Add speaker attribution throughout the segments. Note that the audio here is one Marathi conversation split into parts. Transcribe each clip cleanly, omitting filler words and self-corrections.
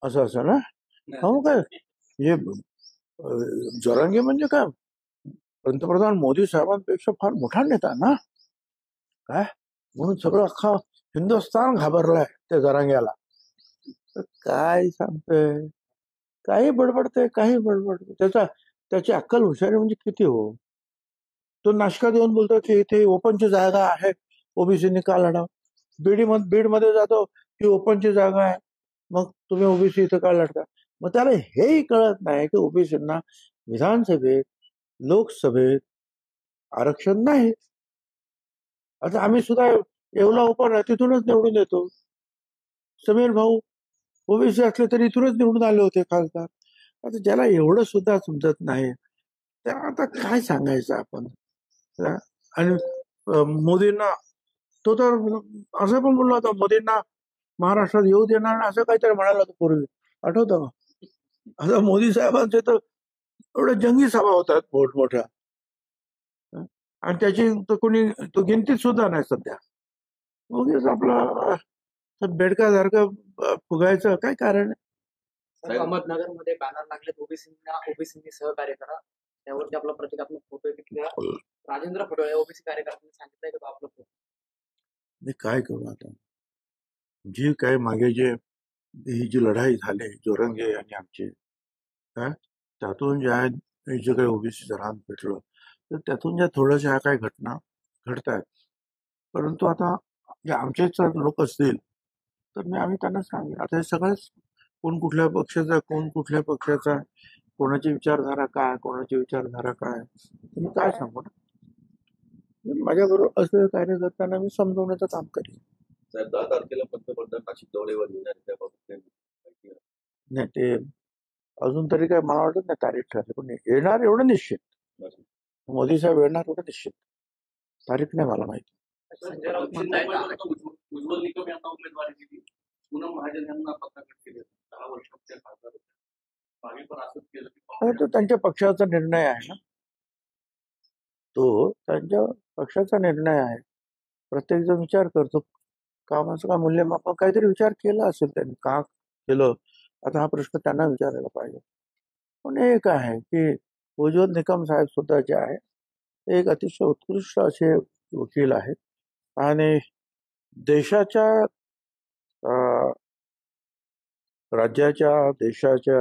Speaker 1: असं असं ना. हो काय म्हणजे जरांगे म्हणजे काय पंतप्रधान मोदी साहेबांपेक्षा फार मोठा नेता ना काय, म्हणून सगळं अख्खा हिंदुस्थान घाबरलाय त्या जरांग्याला. तर काय सांगतोय, काही बडबडतंय, काही बडबडतंय. त्याची अक्कल हुशारी म्हणजे किती हो. तो नाशकात येऊन बोलतो की इथे ओपनची जागा आहे, ओबीसीनी का लढाव. बीडमध्ये जातो की ओपनची जागा आहे, मग तुम्ही ओबीसी इथं का लढता. मग त्याला हेही कळत नाही की ओबीसींना विधानसभेत लोकसभेत आरक्षण नाही. आता आम्ही सुद्धा येवला ओपन आहे तिथूनच निवडून येतो. समीर भाऊ ओबीसी असले तरी इथूनच निवडून आले होते खासदार. आता ज्याला एवढं सुद्धा समजत नाही त्याला आता काय सांगायचं आपण. आणि मोदींना तो तर असं पण बोलला होता, मोदींना महाराष्ट्रात येऊ देणार नाही असं काहीतरी म्हणाला होता पूर्वी, आठवतं का. आता मोदी साहेबांचे तर एवढ्या जंगी सभा होतात मोठमोठ्या, आणि त्याची तर कोणी तो गिनतीत सुद्धा नाही सध्या. उगीच आपला बेडकासारखं फुगायचं काय कारण आहे.
Speaker 2: अहमदनगरमध्ये बॅनर लागले ओबीसींनी सहकार्य करा, त्यावरती आपला प्रतिकात्मक फोटो आहे. राजेंद्र फडोळे ओबीसी कार्यकर्त्यांनी सांगितलंय की आपला फोटो.
Speaker 1: मी काय करू आता, जी काय मागे जे ही जी लढाई झाली जोरंगे आणि आमची काय, त्यातून ज्या जे काही ओबीसी रान पेटलं, तर त्यातून ज्या थोड्याशा काही घटना घडत आहेत. परंतु आता जे आमचेच लोक असतील तर आम्ही त्यांना सांगेल. आता हे सगळंच कोण कुठल्या पक्षाचा, कोण कुठल्या पक्षाचा, कोणाची विचारधारा काय, कोणाची विचारधारा काय, तुम्ही काय सांगू ना. माझ्याबरोबर असं कार्य करताना मी समजवण्याचं काम करेन.
Speaker 3: साहेब 10 तारखेला पंतप्रधान नाशिक दौऱ्यावर येणार, त्याबाबत
Speaker 1: नाही ते अजून तरी काय मला वाटत नाही तारीख ठरली, पण येणार एवढं निश्चित. मोदी साहेब येणार एवढं निश्चित, तारीख नाही मला माहिती.
Speaker 3: उज्ज्वल निकम यांना उमेदवारी दिली, पूनम महाजन यांना पत्राकडे केले, 10 वर्षाचे खासदार मागे पण असंच केलं.
Speaker 1: तो त्यांच्या पक्षाचा निर्णय आहे ना, तो त्यांच्या पक्षाचा निर्णय आहे. प्रत्येक जण विचार करतो कामाचं का मूल्यमापन काहीतरी विचार केला असेल त्यांनी, का केलं आता हा प्रश्न त्यांना विचारायला पाहिजे. पण एक आहे की उज्ज्वल निकम साहेब सुद्धा जे आहे एक अतिशय उत्कृष्ट असे वकील आहेत आणि देशाच्या राज्याच्या देशाच्या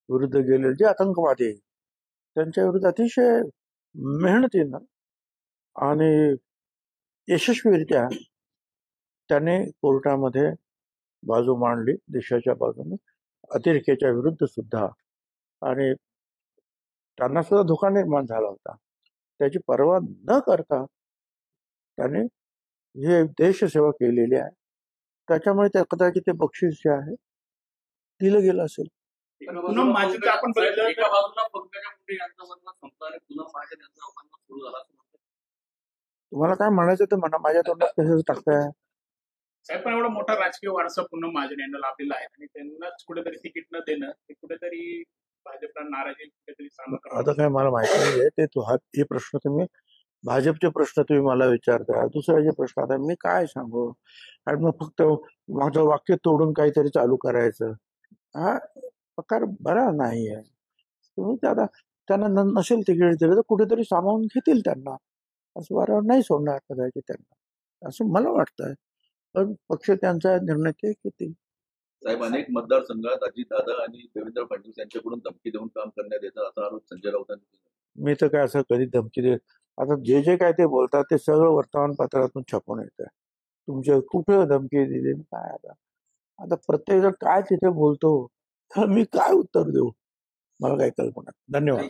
Speaker 1: विरुद्ध गेलेले जे आतंकवादी त्यांच्या विरुद्ध अतिशय मेहनतीनं आणि यशस्वीरित्या त्याने कोर्टामध्ये बाजू मांडली देशाच्या बाजूने, अतिरेक्याच्या विरुद्ध सुद्धा. आणि त्यांना सुद्धा धोका निर्माण झाला होता. त्याची पर्वा न करता त्याने हे देशसेवा केलेली आहे. त्याच्यामुळे त्या कदाचित ते बक्षीस जे आहे दिलं गेलं असेल.
Speaker 3: पूनम महाजन आपण बघितलं एका बाजूला पंकजा मुंडे यांचा वरला संपला आणि पूनम महाजन यांचा वरला सुरू झाला.
Speaker 1: तुम्हाला काय म्हणायचं ते म्हणा, माझ्या तोंडात कसं टाकताय.
Speaker 3: साहेब पण एवढा मोठा राजकीय वारसा पूनम महाजन यांना लाभलेला आहे आणि त्यांनाच कुठेतरी तिकीट न देणं हे कुठेतरी भाजपला नाराजी कुठेतरी सामना करावा.
Speaker 1: आता काय मला माहिती नाहीये ते. हे प्रश्न तुम्ही भाजपचे प्रश्न तुम्ही मला विचारता, दुसऱ्याचे प्रश्न आता मी काय सांगू. आणि मग फक्त माझं वाक्य तोडून काहीतरी चालू करायचं, हा प्रकार बरा नाही आहे. तुम्ही त्यांना नसेल तिकीट दिलं तर कुठेतरी सामावून घेतील त्यांना, असं वारंवार नाही सोडणार कदाचित त्यांना, असं मला वाटतंय. पण पक्ष त्यांचा निर्णय ते घेतील.
Speaker 3: साहेब अनेक मतदारसंघात अजितदादा आणि देवेंद्र फडणवीस यांच्याकडून धमकी देऊन काम करण्यात येतं असा आरोप संजय राऊतांनी केला.
Speaker 1: मी तर काय असं कधी धमकी दे, आता जे काय ते बोलतात ते सगळं वर्तमानपत्रातून छापून येतं. तुमच्या कुठे धमकी दिली काय, आता प्रत्येक जण काय तिथे बोलतो तर मी काय उत्तर देऊ, मला काही कल्पना. धन्यवाद.